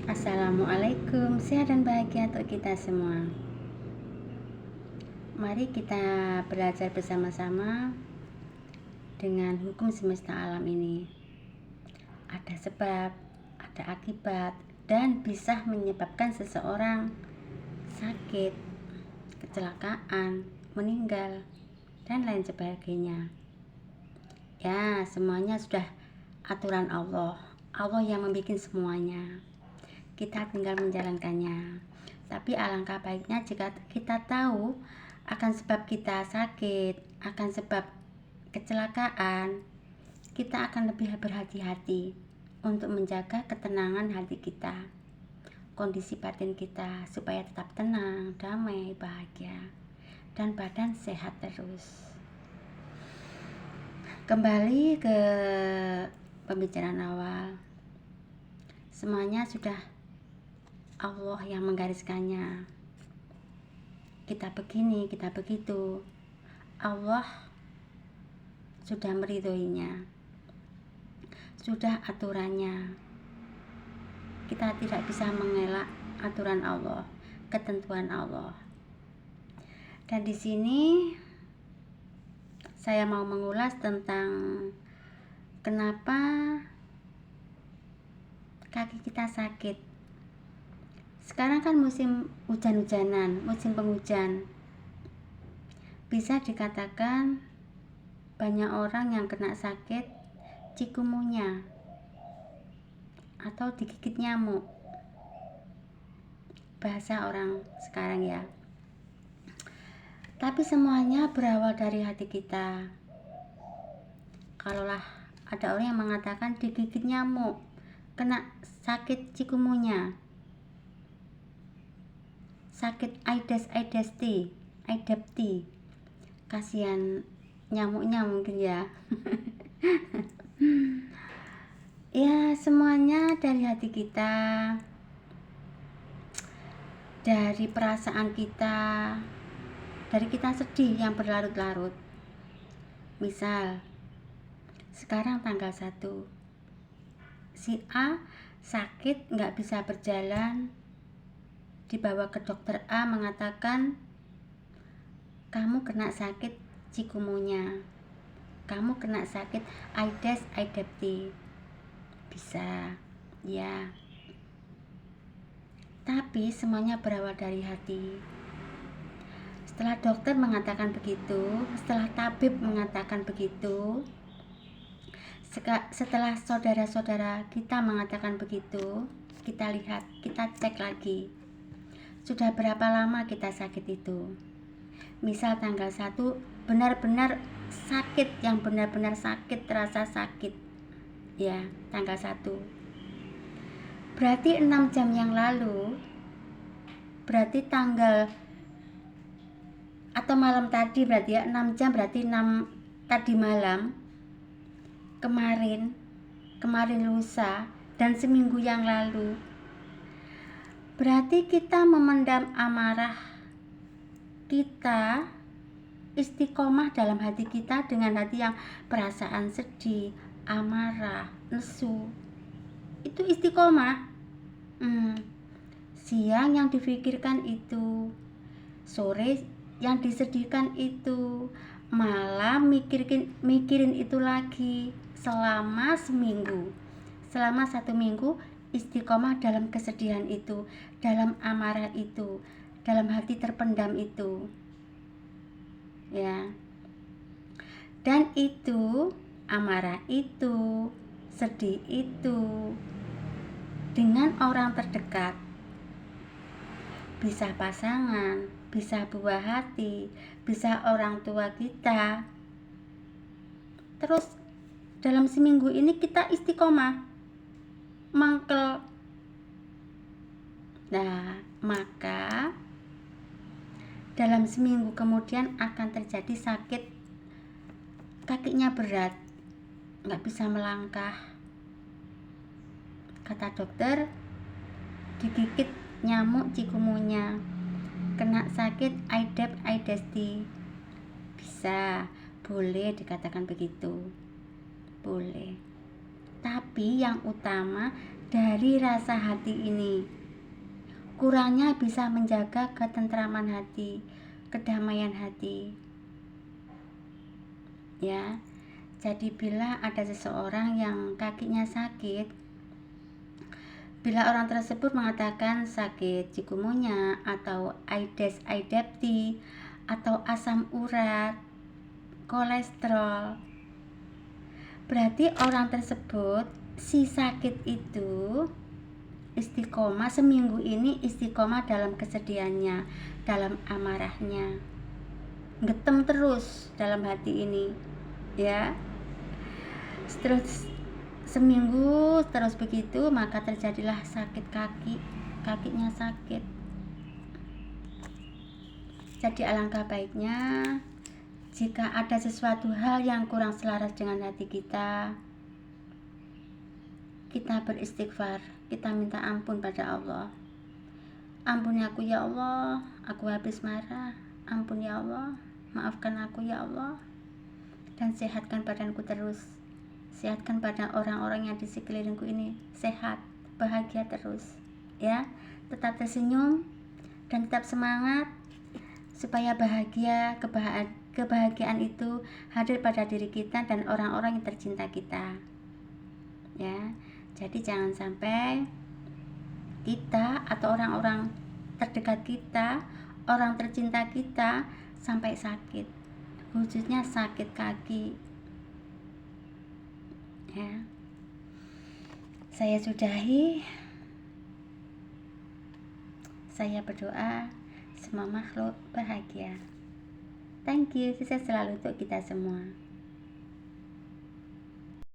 Assalamualaikum, sehat dan bahagia untuk kita semua. Mari kita belajar bersama-sama dengan hukum semesta alam ini. Ada sebab, ada akibat, dan bisa menyebabkan seseorang sakit, kecelakaan, meninggal, dan lain sebagainya. Ya, semuanya sudah aturan Allah. Allah yang membuat semuanya. Kita tinggal menjalankannya. Tapi alangkah baiknya jika kita tahu akan sebab kita sakit, akan sebab kecelakaan, kita akan lebih berhati-hati untuk menjaga ketenangan hati kita, kondisi batin kita, supaya tetap tenang, damai, bahagia, dan badan sehat terus. Kembali ke pembicaraan awal, semuanya sudah Allah yang menggariskannya. Kita begini, kita begitu. Allah sudah meridhoinya. Sudah aturannya. Kita tidak bisa mengelak aturan Allah, ketentuan Allah. Dan di sini saya mau mengulas tentang kenapa kaki kita sakit. Sekarang kan musim hujan-hujanan, musim penghujan. Bisa dikatakan banyak orang yang kena sakit cikungunya atau digigit nyamuk. Bahasa orang sekarang ya. Tapi semuanya berawal dari hati kita. Kalaulah ada orang yang mengatakan digigit nyamuk, kena sakit cikungunya, sakit Aedes aegypti, kasihan nyamuknya mungkin ya. Ya, semuanya dari hati kita, dari perasaan kita, dari kita sedih yang berlarut-larut. Misal sekarang tanggal 1, si A sakit nggak bisa berjalan, dibawa ke dokter A, mengatakan kamu kena sakit cikungunya, kamu kena sakit Aedes aegypti. Bisa ya, tapi semuanya berawal dari hati. Setelah dokter mengatakan begitu, setelah tabib mengatakan begitu, setelah saudara-saudara kita mengatakan begitu, kita lihat, kita cek lagi, sudah berapa lama kita sakit itu. Misal tanggal 1 benar-benar sakit, yang benar-benar sakit, terasa sakit ya, tanggal 1. Berarti 6 jam yang lalu, berarti tanggal atau malam tadi, berarti ya 6 jam, berarti 6 tadi malam, kemarin lusa, dan seminggu yang lalu. Berarti kita memendam amarah kita, istiqomah dalam hati kita dengan hati yang perasaan sedih, amarah, nesu. Itu istiqomah. Siang yang difikirkan itu, sore yang disedihkan itu, malam mikirin itu lagi, selama seminggu, selama 1 minggu istiqomah dalam kesedihan itu, dalam amarah itu, dalam hati terpendam itu ya. Dan itu, amarah itu, sedih itu, dengan orang terdekat, bisa pasangan, bisa buah hati, bisa orang tua kita. Terus dalam seminggu ini kita istiqomah, mangkel. Nah, maka dalam seminggu kemudian akan terjadi sakit, kakinya berat, nggak bisa melangkah. Kata dokter, digigit nyamuk cikungunya, kena sakit Aedes aegypti. Bisa, boleh dikatakan begitu, boleh. Tapi yang utama dari rasa hati ini. Kurangnya bisa menjaga ketentraman hati, kedamaian hati. Ya. Jadi bila ada seseorang yang kakinya sakit, bila orang tersebut mengatakan sakit chikungunya atau Aedes aegypti atau asam urat, kolesterol, berarti orang tersebut si sakit itu istiqomah seminggu ini, istiqomah dalam kesedihannya, dalam amarahnya, getem terus dalam hati ini, ya. Terus seminggu terus begitu, maka terjadilah sakit kakinya sakit. Jadi alangkah baiknya jika ada sesuatu hal yang kurang selaras dengan hati kita beristighfar, kita minta ampun pada Allah. Ampuni aku ya Allah, aku habis marah. Ampun ya Allah, maafkan aku ya Allah, dan sehatkan badanku terus. Sehatkan pada orang-orang yang di sekelilingku ini sehat, bahagia terus, ya. Tetap tersenyum dan tetap semangat supaya kebahagiaan itu hadir pada diri kita dan orang-orang yang tercinta kita, ya. Jadi jangan sampai kita atau orang-orang terdekat kita, orang tercinta kita sampai sakit, khususnya sakit kaki. Ya, saya sudahi. Saya berdoa semua makhluk bahagia. Thank you, sukses selalu untuk kita semua.